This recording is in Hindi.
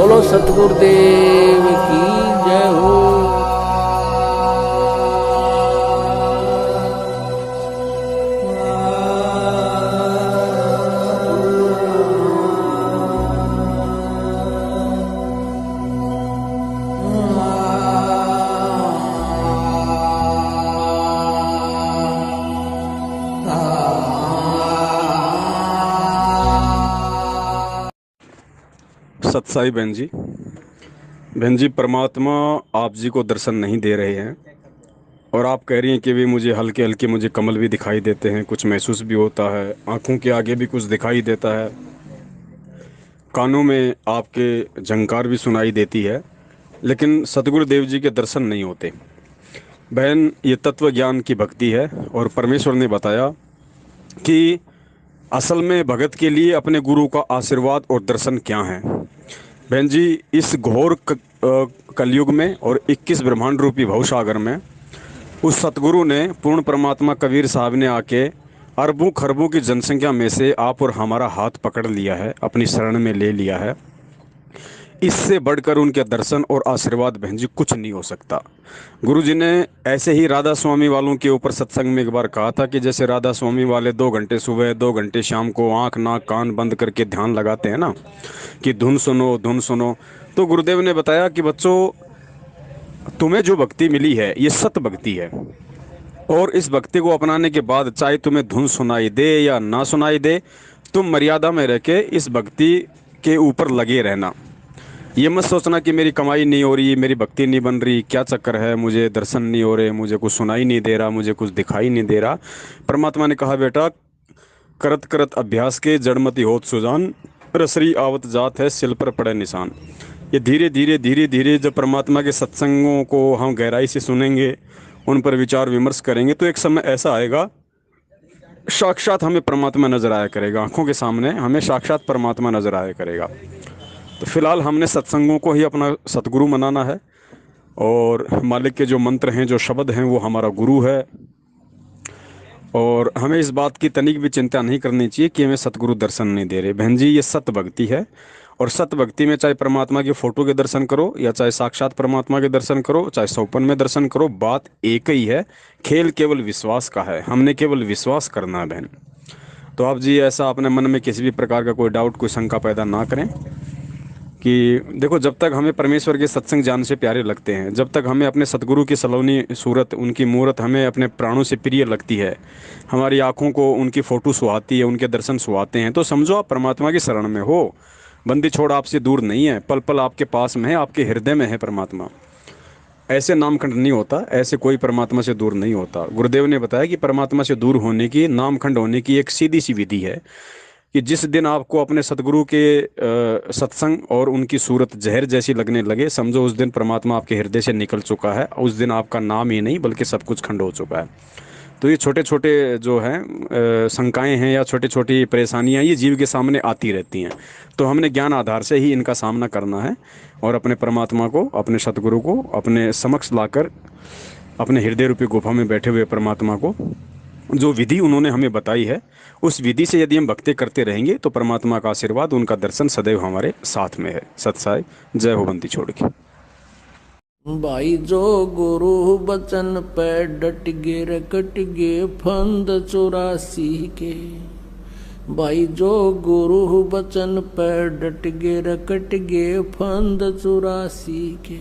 बोलो सतगुरुदेव की जय हो। सतसाई बहन जी परमात्मा आप जी को दर्शन नहीं दे रहे हैं और आप कह रही हैं कि भी मुझे हल्के हल्के मुझे कमल भी दिखाई देते हैं, कुछ महसूस भी होता है, आँखों के आगे भी कुछ दिखाई देता है, कानों में आपके झंकार भी सुनाई देती है, लेकिन सतगुरु देव जी के दर्शन नहीं होते। बहन, ये तत्व ज्ञान की भक्ति है और परमेश्वर ने बताया कि असल में भगत के लिए अपने गुरु का आशीर्वाद और दर्शन क्या है। बहन जी, इस घोर कलयुग में और 21 ब्रह्मांड रूपी भवसागर में उस सतगुरु ने पूर्ण परमात्मा कबीर साहब ने आके अरबों खरबों की जनसंख्या में से आप और हमारा हाथ पकड़ लिया है, अपनी शरण में ले लिया है। इससे बढ़कर उनके दर्शन और आशीर्वाद बहन जी कुछ नहीं हो सकता। गुरु जी ने ऐसे ही राधा स्वामी वालों के ऊपर सत्संग में एक बार कहा था कि जैसे राधा स्वामी वाले 2 घंटे सुबह 2 घंटे शाम को आंख नाक कान बंद करके ध्यान लगाते हैं ना, कि धुन सुनो धुन सुनो। तो गुरुदेव ने बताया कि बच्चों, तुम्हें जो भक्ति मिली है ये सत भक्ति है, और इस भक्ति को अपनाने के बाद चाहे तुम्हें धुन सुनाई दे या ना सुनाई दे, तुम मर्यादा में रह के इस भक्ति के ऊपर लगे रहना। ये मत सोचना कि मेरी कमाई नहीं हो रही, मेरी भक्ति नहीं बन रही, क्या चक्कर है, मुझे दर्शन नहीं हो रहे, मुझे कुछ सुनाई नहीं दे रहा, मुझे कुछ दिखाई नहीं दे रहा। परमात्मा ने कहा, बेटा, करत करत अभ्यास के जड़मति होत सुजान, रसरी आवत जात है सिल पर पड़े निशान। ये धीरे धीरे धीरे धीरे जब परमात्मा के सत्संगों को हम गहराई से सुनेंगे, उन पर विचार विमर्श करेंगे, तो एक समय ऐसा आएगा साक्षात हमें परमात्मा नजर आया करेगा, आंखों के सामने हमें साक्षात परमात्मा नजर आया करेगा। तो फिलहाल हमने सत्संगों को ही अपना सतगुरु मनाना है, और मालिक के जो मंत्र हैं, जो शब्द हैं, वो हमारा गुरु है। और हमें इस बात की तनिक भी चिंता नहीं करनी चाहिए कि हमें सतगुरु दर्शन नहीं दे रहे। बहन जी, ये सत भक्ति है, और सत भक्ति में चाहे परमात्मा की फ़ोटो के दर्शन करो या चाहे साक्षात परमात्मा के दर्शन करो, चाहे सौपन में दर्शन करो, बात एक ही है। खेल केवल विश्वास का है, हमने केवल विश्वास करना है बहन। तो आप जी ऐसा अपने मन में किसी भी प्रकार का कोई डाउट, कोई शंका पैदा ना करें कि देखो, जब तक हमें परमेश्वर के सत्संग जान से प्यारे लगते हैं, जब तक हमें अपने सतगुरु की सलोनी सूरत, उनकी मूरत हमें अपने प्राणों से प्रिय लगती है, हमारी आँखों को उनकी फ़ोटो सुहाती है, उनके दर्शन सुहाते हैं, तो समझो आप परमात्मा की शरण में हो। बंदी छोड़ आपसे दूर नहीं है, पल पल आपके पास में है, आपके हृदय में है परमात्मा। ऐसे नामखंड नहीं होता, ऐसे कोई परमात्मा से दूर नहीं होता। गुरुदेव ने बताया कि परमात्मा से दूर होने की, नामखंड होने की एक सीधी सी विधि है कि जिस दिन आपको अपने सतगुरु के सत्संग और उनकी सूरत जहर जैसी लगने लगे, समझो उस दिन परमात्मा आपके हृदय से निकल चुका है। उस दिन आपका नाम ही नहीं बल्कि सब कुछ खंड हो चुका है। तो ये छोटे छोटे जो हैं शंकाएं हैं या छोटी छोटी परेशानियां, ये जीव के सामने आती रहती हैं। तो हमने ज्ञान आधार से ही इनका सामना करना है, और अपने परमात्मा को, अपने सतगुरु को अपने समक्ष लाकर, अपने हृदय रूपी गुफा में बैठे हुए परमात्मा को जो विधि उन्होंने हमें बताई है, उस विधि से यदि हम भक्ति करते रहेंगे तो परमात्मा का आशीर्वाद, उनका दर्शन सदैव हमारे साथ में है। सतसाई जय हो बंदी छोड़ के। भाई जो गुरु बचन पे डट गे रकट गे फंद 84 के। भाई जो गुरु बचन पे डट गे रकट गे फंद 84 के।